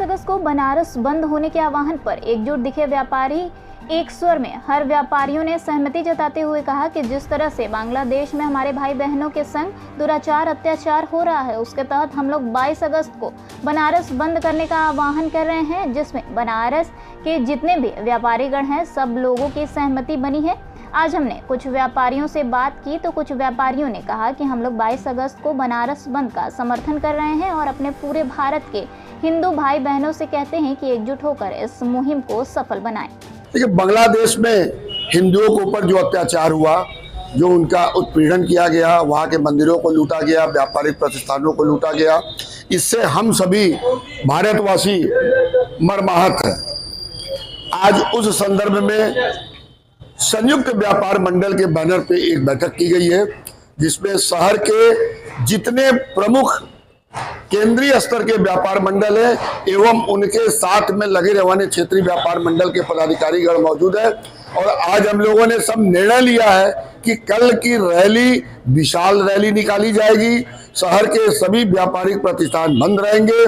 अगस्त को बनारस बंद होने के आह्वान पर एकजुट दिखे व्यापारी। एक स्वर में हर व्यापारियों ने सहमति जताते हुए कहा कि जिस तरह से बांग्लादेश में हमारे भाई बहनों के संग दुराचार अत्याचार हो रहा है, उसके तहत हम लोग 22 अगस्त को बनारस बंद करने का आह्वान कर रहे हैं, जिसमें बनारस के जितने भी व्यापारीगण हैं सब लोगों की सहमति बनी है। आज हमने कुछ व्यापारियों से बात की तो कुछ व्यापारियों ने कहा कि हम लोग 22 अगस्त को बनारस बंद का समर्थन कर रहे हैं और अपने पूरे भारत के हिंदू भाई बहनों से कहते हैं कि एकजुट होकर इस मुहिम को सफल बनाएं। देखिए, बांग्लादेश में हिंदुओं के ऊपर जो अत्याचार हुआ, जो उनका उत्पीड़न किया गया, वहाँ के मंदिरों को लूटा गया, व्यापारिक प्रतिष्ठानों को लूटा गया, इससे हम सभी भारतवासी मर्माहत हैं। आज उस संदर्भ में संयुक्त व्यापार मंडल के बैनर पे एक बैठक की गई है, जिसमें शहर के जितने प्रमुख केंद्रीय स्तर के व्यापार मंडल है एवं उनके साथ में लगे रहने क्षेत्रीय व्यापार मंडल के पदाधिकारीगण मौजूद है। और आज हम लोगों ने सब निर्णय लिया है कि कल की रैली, विशाल रैली निकाली जाएगी, शहर के सभी व्यापारिक प्रतिष्ठान बंद रहेंगे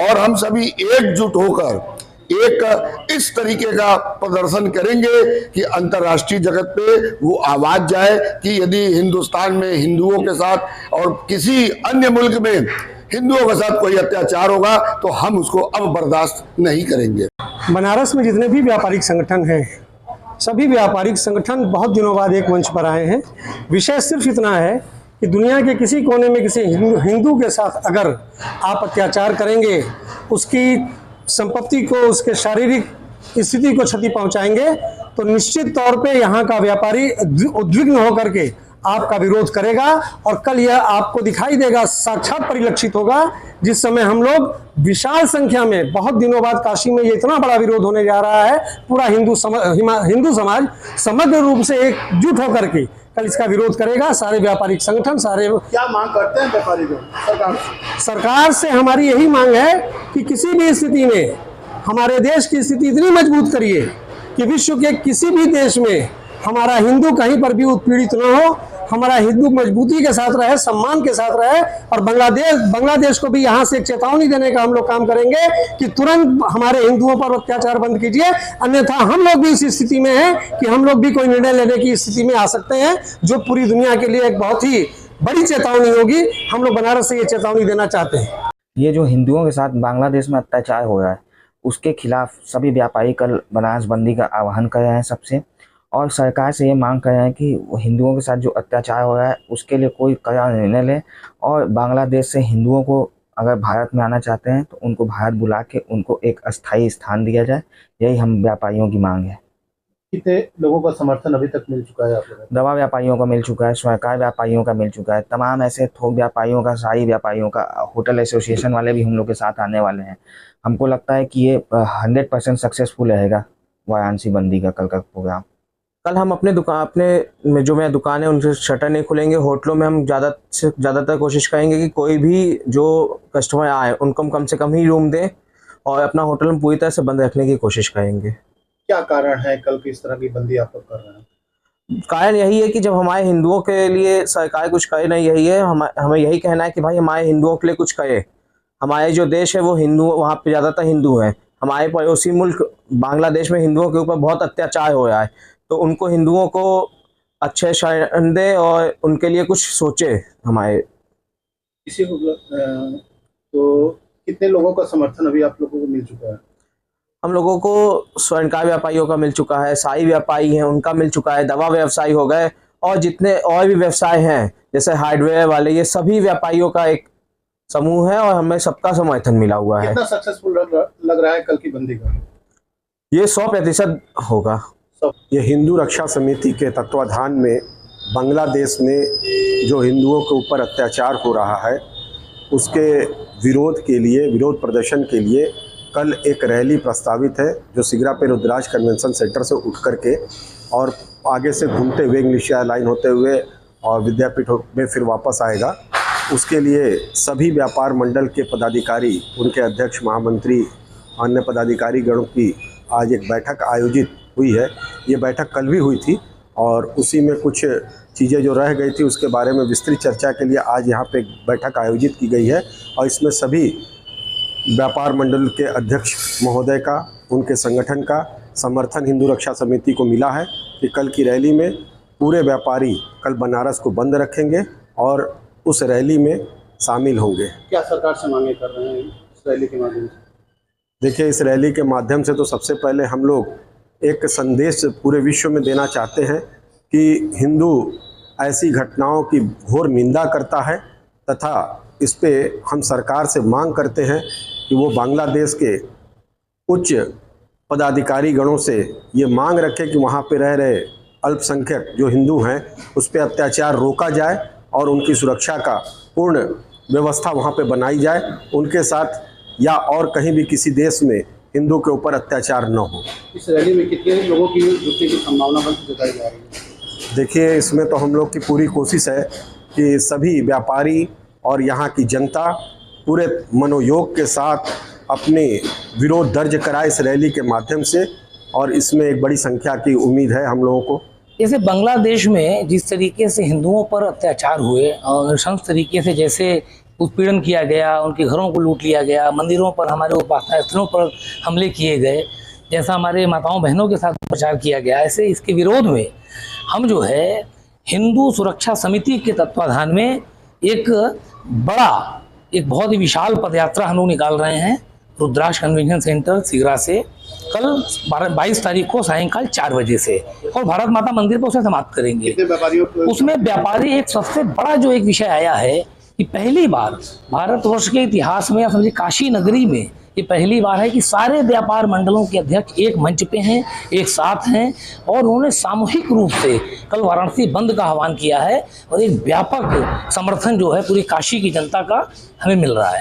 और हम सभी एकजुट होकर एक इस तरीके का प्रदर्शन करेंगे कि अंतर्राष्ट्रीय जगत पे वो आवाज जाए कि यदि हिंदुस्तान में हिंदुओं के साथ और किसी अन्य मुल्क में हिंदुओं के साथ कोई अत्याचार होगा तो हम उसको अब बर्दाश्त नहीं करेंगे। बनारस में जितने भी व्यापारिक संगठन हैं, सभी व्यापारिक संगठन बहुत दिनों बाद एक मंच पर आए हैं। विषय सिर्फ इतना है कि दुनिया के किसी कोने में किसी हिंदू के साथ अगर आप अत्याचार करेंगे, उसकी संपत्ति को, उसके शारीरिक स्थिति को क्षति पहुंचाएंगे, तो निश्चित तौर पे यहाँ का व्यापारी उद्विग्न होकर के आपका विरोध करेगा और कल यह आपको दिखाई देगा, साक्षात परिलक्षित होगा, जिस समय हम लोग विशाल संख्या में, बहुत दिनों बाद काशी में ये इतना बड़ा विरोध होने जा रहा है, पूरा हिंदू समाज समग्र रूप से एकजुट होकर के कल इसका विरोध करेगा। सारे व्यापारिक संगठन, सारे क्या मांग करते हैं व्यापारी लोग सरकार से? हमारी यही मांग है कि किसी भी स्थिति में हमारे देश की स्थिति इतनी मजबूत करिए कि विश्व के किसी भी देश में हमारा हिंदू कहीं पर भी उत्पीड़ित न हो, हमारा हिंदू मजबूती के साथ रहे, सम्मान के साथ रहे। और बांग्लादेश को भी यहाँ से एक चेतावनी देने का हम लोग काम करेंगे कि तुरंत हमारे हिंदुओं पर अत्याचार बंद कीजिए, अन्यथा हम लोग भी इस स्थिति में हैं कि हम लोग भी कोई निर्णय लेने की स्थिति में आ सकते हैं, जो पूरी दुनिया के लिए एक बहुत ही बड़ी चेतावनी होगी। हम लोग बनारस से ये चेतावनी देना चाहते हैं। ये जो हिंदुओं के साथ बांग्लादेश में अत्याचार हो रहा है, उसके खिलाफ सभी व्यापारी कल बनारस बंदी का आह्वान कर रहे हैं सबसे, और सरकार से ये मांग कर रहे हैं कि हिंदुओं के साथ जो अत्याचार हो रहा है उसके लिए कोई कड़ा निर्णय ले, और बांग्लादेश से हिंदुओं को अगर भारत में आना चाहते हैं तो उनको भारत बुला के उनको एक अस्थायी स्थान दिया जाए। यही हम व्यापारियों की मांग है। कितने लोगों का समर्थन अभी तक मिल चुका है आपको? दवा व्यापारियों का मिल चुका है, स्वयंकार व्यापारियों का मिल चुका है, तमाम ऐसे थोक व्यापारियों का, सारी व्यापारियों का, होटल एसोसिएशन वाले भी हम लोग के साथ आने वाले हैं। हमको लगता है कि ये 100% सक्सेसफुल रहेगा वाराणसी बंदी का कल का प्रोग्राम। कल हम अपने जो मेरा दुकान है उनसे शटर नहीं खुलेंगे। होटलों में हम ज़्यादा से ज़्यादातर कोशिश करेंगे कि कोई भी जो कस्टमर आए उनको हम कम से कम ही रूम दें और अपना होटल हम पूरी तरह से बंद रखने की कोशिश करेंगे। क्या कारण है कल की इस तरह की बंदी आप लोग कर रहे हैं? कारण यही है कि जब हमारे हिंदुओं के लिए सरकार कुछ करे नहीं, यही है हमें यही कहना है कि भाई हमारे हिंदुओं के लिए कुछ करे। हमारे जो देश है वो हिंदू, वहाँ पे ज़्यादातर हिंदू हैं। हमारे पड़ोसी मुल्क बांग्लादेश में हिंदुओं के ऊपर बहुत अत्याचार हो रहा है, तो उनको हिंदुओं को अच्छे शरण दे और उनके लिए कुछ सोचे हमारे। इसी को तो कितने लोगों का समर्थन अभी आप लोगों को मिल चुका है? हम लोगों को स्वर्णकार व्यापारियों का मिल चुका है, साई व्यापारी हैं उनका मिल चुका है, दवा व्यवसायी हो गए, और जितने और भी व्यवसाय हैं जैसे हार्डवेयर वाले, ये सभी व्यापारियों का एक समूह है और हमें सबका समर्थन मिला हुआ है। कितना सक्सेसफुल लग रहा है कल की बंदी का? ये 100% होगा। ये हिंदू रक्षा समिति के तत्वाधान में बांग्लादेश में जो हिंदुओं के ऊपर अत्याचार हो रहा है उसके विरोध के लिए, विरोध प्रदर्शन के लिए कल एक रैली प्रस्तावित है, जो सिगरा पे रुद्राज कन्वेंशन सेंटर से उठ करके और आगे से घूमते हुए इंग्लिश लाइन होते हुए और विद्यापीठ में फिर वापस आएगा। उसके लिए सभी व्यापार मंडल के पदाधिकारी, उनके अध्यक्ष, महामंत्री, अन्य पदाधिकारी गणों की आज एक बैठक आयोजित हुई है। ये बैठक कल भी हुई थी और उसी में कुछ चीज़ें जो रह गई थी उसके बारे में विस्तृत चर्चा के लिए आज यहाँ पे बैठक आयोजित की गई है और इसमें सभी व्यापार मंडल के अध्यक्ष महोदय का, उनके संगठन का समर्थन हिंदू रक्षा समिति को मिला है कि कल की रैली में पूरे व्यापारी कल बनारस को बंद रखेंगे और उस रैली में शामिल होंगे। क्या सरकार से मांगे कर रहे हैं इस रैली के माध्यम से? देखिए, इस रैली के माध्यम से तो सबसे पहले हम लोग एक संदेश पूरे विश्व में देना चाहते हैं कि हिंदू ऐसी घटनाओं की घोर निंदा करता है तथा इस पे हम सरकार से मांग करते हैं कि वो बांग्लादेश के उच्च पदाधिकारी गणों से ये मांग रखे कि वहाँ पे रह रहे अल्पसंख्यक जो हिंदू हैं उस पे अत्याचार रोका जाए और उनकी सुरक्षा का पूर्ण व्यवस्था वहाँ पे बनाई जाए। उनके साथ या और कहीं भी किसी देश में हिंदू के ऊपर अत्याचार न हो। इस रैली में कितने लोगों की जुटने की संभावना जताई जा रही है? देखिए, इसमें तो हम लोग की पूरी कोशिश है कि सभी व्यापारी और यहाँ की जनता पूरे मनोयोग के साथ अपने विरोध दर्ज कराए इस रैली के माध्यम से, और इसमें एक बड़ी संख्या की उम्मीद है हम लोगों को। जैसे बांग्लादेश में जिस तरीके से हिंदुओं पर अत्याचार हुए और नृशंस तरीके से जैसे उत्पीड़न किया गया, उनके घरों को लूट लिया गया, मंदिरों पर, हमारे उपासना स्थलों पर हमले किए गए, जैसा हमारे माताओं बहनों के साथ प्रचार किया गया, ऐसे इसके विरोध में हम जो है हिंदू सुरक्षा समिति के तत्वाधान में एक बहुत ही विशाल पदयात्रा हम लोग निकाल रहे हैं रुद्राक्ष कन्वेंशन सेंटर सिगरा से कल 22 तारीख को सायंकाल 4 बजे से, और भारत माता मंदिर पर उसे समाप्त करेंगे। उसमें व्यापारी एक सबसे बड़ा जो एक विषय आया है कि पहली बार भारतवर्ष के इतिहास में, समझिए काशी नगरी में ये पहली बार है कि सारे व्यापार मंडलों के अध्यक्ष एक मंच पे हैं, एक साथ हैं, और उन्होंने सामूहिक रूप से कल वाराणसी बंद का आह्वान किया है और एक व्यापक समर्थन जो है पूरी काशी की जनता का हमें मिल रहा है।